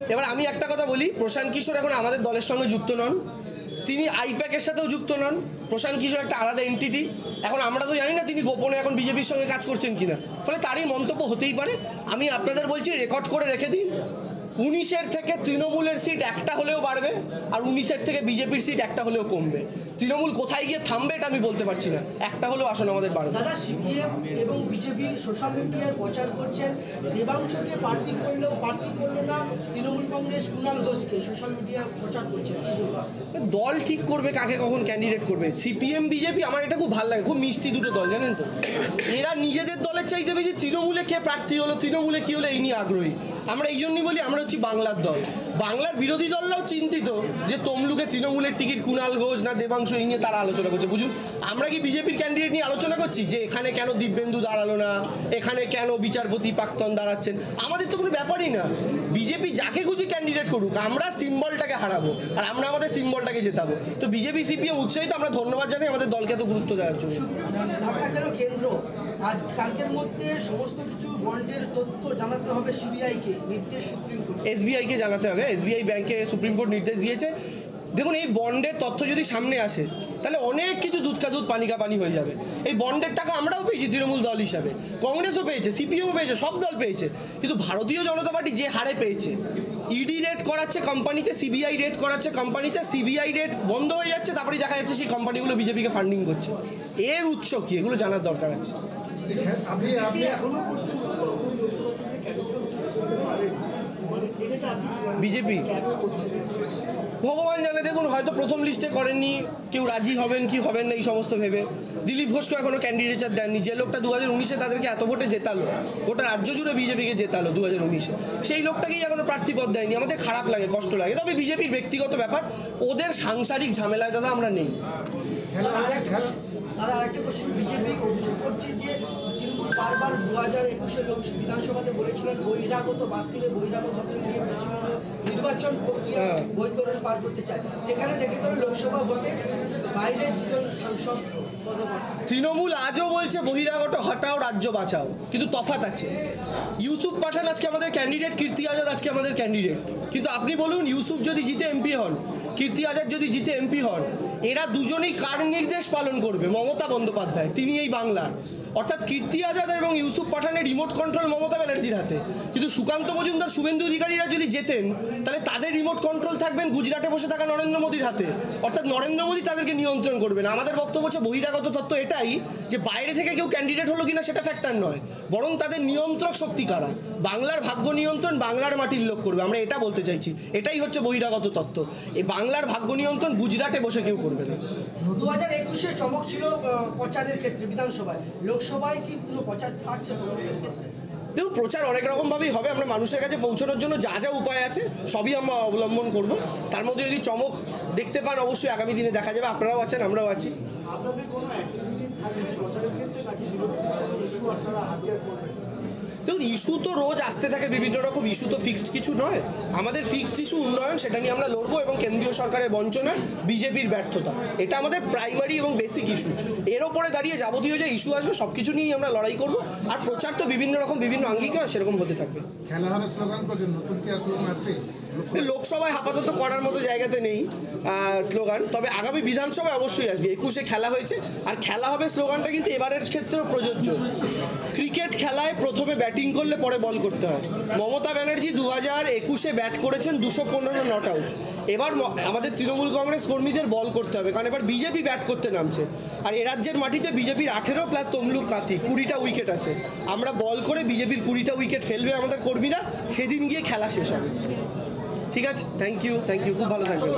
এবার আমি একটা কথা বলি, প্রশান্ত কিশোর এখন আমাদের দলের সঙ্গে যুক্ত নন, তিনি আইপ্যাকের সাথেও যুক্ত নন। প্রশান্ত কিশোর একটা আলাদা এন্টিটি। এখন আমরা তো জানি না তিনি গোপনে এখন বিজেপির সঙ্গে কাজ করছেন কিনা, ফলে তারই মন্তব্য হতেই পারে। আমি আপনাদের বলছি, রেকর্ড করে রেখে দিন, 19-এর থেকে তৃণমূলের সিট একটা হলেও বাড়বে, আর 19-এর থেকে বিজেপির সিট একটা হলেও কমবে। তৃণমূল কোথায় গিয়ে থামবে এটা আমি বলতে পারছি না, একটা হলেও আসন আমাদের বাড়বে। দাদা, সিপিএম এবং বিজেপি সোশ্যাল মিডিয়ায় প্রচার করছেন দেবাংশুকে প্রার্থী করলো না, তৃণমূল কংগ্রেস কুণাল ঘোষকে সোশ্যাল মিডিয়ায় প্রচার করছেন। দল ঠিক করবে কাকে কখন ক্যান্ডিডেট করবে। সিপিএম বিজেপি আমার এটা খুব ভালো লাগে, খুব মিষ্টি দুটো দল, জানেন তো। এরা নিজেদের দলের চাইতে বেশি তৃণমূলে কে প্রার্থী হলো, তৃণমূলে কী হলো এই নিয়ে আগ্রহী। আমরা এই জন্যই বলি আমরা হচ্ছি বাংলার দল। বাংলার বিরোধী দলরাও চিন্তিত যে তমলুকে তৃণমূলের টিকিট কুণাল ঘোষ না দেবাংশু, এই নিয়ে তারা আলোচনা করছে। বুঝুন, আমরা কি বিজেপির ক্যান্ডিডেট নিয়ে আলোচনা করছি যে এখানে কেন দিব্যেন্দু দাঁড়ালো না, এখানে কেন বিচারপতি প্রাক্তন দাঁড়াচ্ছেন? আমাদের তো কোনো ব্যাপারই না। বিজেপি যাকে খুঁজি ক্যান্ডিডেট করুক, আমরা সিম্বলটাকে হারাবো আর আমরা আমাদের সিম্বলটাকে জেতাবো। তো বিজেপি সিপিএম উৎসাহিত, আমরা ধন্যবাদ জানাই আমাদের দলকে এত গুরুত্ব দেওয়ার জন্য। ঢাকা কেন কেন্দ্র আজ কালকের মধ্যে সমস্ত কিছু বন্ডের তথ্য জানাতে হবে সিবিআইকে, নির্দেশ সুপ্রিম কোর্ট। এসবিআইকে জানাতে হবে। এসবিআই ব্যাংকে সুপ্রিম কোর্ট নির্দেশ দিয়েছে। দেখুন, এই বন্ডের তথ্য যদি সামনে আসে তাহলে অনেক কিছু দুধ কা দুধ পানি কা পানি হয়ে যাবে। এই বন্ডের টাকা আমরাও পেয়েছি তৃণমূল দল হিসাবে, কংগ্রেসও পেয়েছে, সিপিএমও পেয়েছে, সব দল পেয়েছে। কিন্তু ভারতীয় জনতা পার্টি যে হারে পেয়েছে, ইডি রেট করাচ্ছে কোম্পানিতে, সিবিআই রেট করাচ্ছে কোম্পানিতে, সিবিআই রেট বন্ধ হয়ে যাচ্ছে, তারপরে দেখা যাচ্ছে সেই কোম্পানিগুলো বিজেপিকে ফান্ডিং করছে। এর উৎস কি, এগুলো জানার দরকার আছে। বিজেপি ভগবান জানে, দেখুন হয়তো প্রথম লিস্টে করেননি, কেউ রাজি হবেন কি হবেন না এই সমস্ত ভেবে। দিলীপ ঘোষকে এখনও ক্যান্ডিডেচার দেননি। যে লোকটা 2019-এ তাদেরকে এত ভোটে জেতালো, গোটা রাজ্য জুড়ে বিজেপিকে জেতালো 2019-এ, সেই লোকটাকেই এখনও প্রার্থীপদ দেয়নি। আমাদের খারাপ লাগে, কষ্ট লাগে। তবে বিজেপির ব্যক্তিগত ব্যাপার, ওদের সাংসারিক ঝামেলায় দাদা আমরা নেই। আরেকটা কোশ্চেন, বিজেপি অভিযোগ করছে যে তৃণমূল বারবার 2021 বিধানসভাতে বলেছিলেন বহিরাগত বাদ থেকে বহিরাগত নিয়ে পশ্চিমবঙ্গ নির্বাচন প্রক্রিয়া বৈতরণ পার করতে চায়। সেখানে দেখে গেল লোকসভা ভোটে বাইরে দুজন সাংসদ পদপ্রার্থী। তৃণমূল আজও বলছে বহিরাগত হটাও রাজ্য বাঁচাও, কিন্তু তফাৎ আছে। ইউসুফ পাঠান আজকে আমাদের ক্যান্ডিডেট, কীর্তি আজাদ আজকে আমাদের ক্যান্ডিডেট। কিন্তু আপনি বলুন, ইউসুফ যদি জিতে এমপি হন, কীর্তি আজাদ যদি জিতে এমপি হন, এরা দুজনেই কার নির্দেশ পালন করবে? মমতা বন্দ্যোপাধ্যায়, তিনি এই বাংলার। অর্থাৎ কীর্তি আজাদ এবং ইউসুফ পাঠানের রিমোট কন্ট্রোল মমতা ব্যানার্জির হাতে। কিন্তু সুকান্ত মজুমদার, শুভেন্দু অধিকারীরা যদি জেতেন, তাহলে তাদের রিমোট কন্ট্রোল থাকবেন গুজরাটে বসে থাকা নরেন্দ্র মোদীর হাতে। অর্থাৎ নরেন্দ্র মোদী তাদেরকে নিয়ন্ত্রণ করবেন। আমাদের বক্তব্য হচ্ছে বহিরাগত তত্ত্ব এটাই যে বাইরে থেকে কেউ ক্যান্ডিডেট হলো কিনা সেটা ফ্যাক্টর নয়, বরং তাদের নিয়ন্ত্রক শক্তি কারা। বাংলার ভাগ্য নিয়ন্ত্রণ বাংলার মাটির লোক করবে, আমরা এটা বলতে চাইছি। এটাই হচ্ছে বহিরাগত তত্ত্ব। এই বাংলার ভাগ্য নিয়ন্ত্রণ গুজরাটে বসে কেউ করবে না। 2021-এ চমক ছিল প্রচারের ক্ষেত্রে বিধানসভায়, লোকসভায় কি কোনো প্রচার থাকছে তৃণমূলের ক্ষেত্রে? দেখুন, প্রচার অনেক রকমভাবেই হবে। আমরা মানুষের কাছে পৌঁছানোর জন্য যা যা উপায় আছে সবই আমরা অবলম্বন করব। তার মধ্যে যদি চমক দেখতে পান, অবশ্যই আগামী দিনে দেখা যাবে। আপনারাও আছেন, আমরাও আছি। আপনাদের কোনো অ্যাক্টিভিটিস থাকবে প্রচারের ক্ষেত্রে নাকি বিরোধীদের কোনো ইস্যু আপনারা হাতিয়ার করবেন? দেখুন, ইস্যু তো রোজ আসতে থাকে, বিভিন্ন রকম ইস্যু তো ফিক্সড কিছু নয়। আমাদের ফিক্সড ইস্যু উন্নয়ন, সেটা নিয়ে আমরা লড়বো, এবং কেন্দ্রীয় সরকারের বঞ্চনা, বিজেপির ব্যর্থতা, এটা আমাদের প্রাইমারি এবং বেসিক ইস্যু। এর ওপরে দাঁড়িয়ে যাবতীয় যে ইস্যু আসবে সব কিছু নিয়েই আমরা লড়াই করব। আর প্রচার তো বিভিন্ন রকম, বিভিন্ন আঙ্গিকে সেরকম হতে থাকবে। লোকসভায় আপাতত করার মতো জায়গাতে নেই স্লোগান, তবে আগামী বিধানসভায় অবশ্যই আসবে। 21-এ খেলা হয়েছে আর খেলা হবে, স্লোগানটা কিন্তু এবারের ক্ষেত্রেও প্রযোজ্য। ক্রিকেট খেলায় প্রথমে ব্যাটিং করলে পরে বল করতে হয়। মমতা ব্যানার্জি 2021-এ ব্যাট করেছেন 215 নট আউট। এবার আমাদের তৃণমূল কংগ্রেস কর্মীদের বল করতে হবে, কারণ এবার বিজেপি ব্যাট করতে নামছে। আর এ রাজ্যের মাটিতে বিজেপির 18 প্লাস তমলুক কাঁথি 20টা উইকেট আছে। আমরা বল করে বিজেপির 20টা উইকেট ফেলবে আমাদের কর্মীরা, সেদিন গিয়ে খেলা শেষ হবে। ঠিক আছে, থ্যাংক ইউ, খুব ভালো থাকবেন।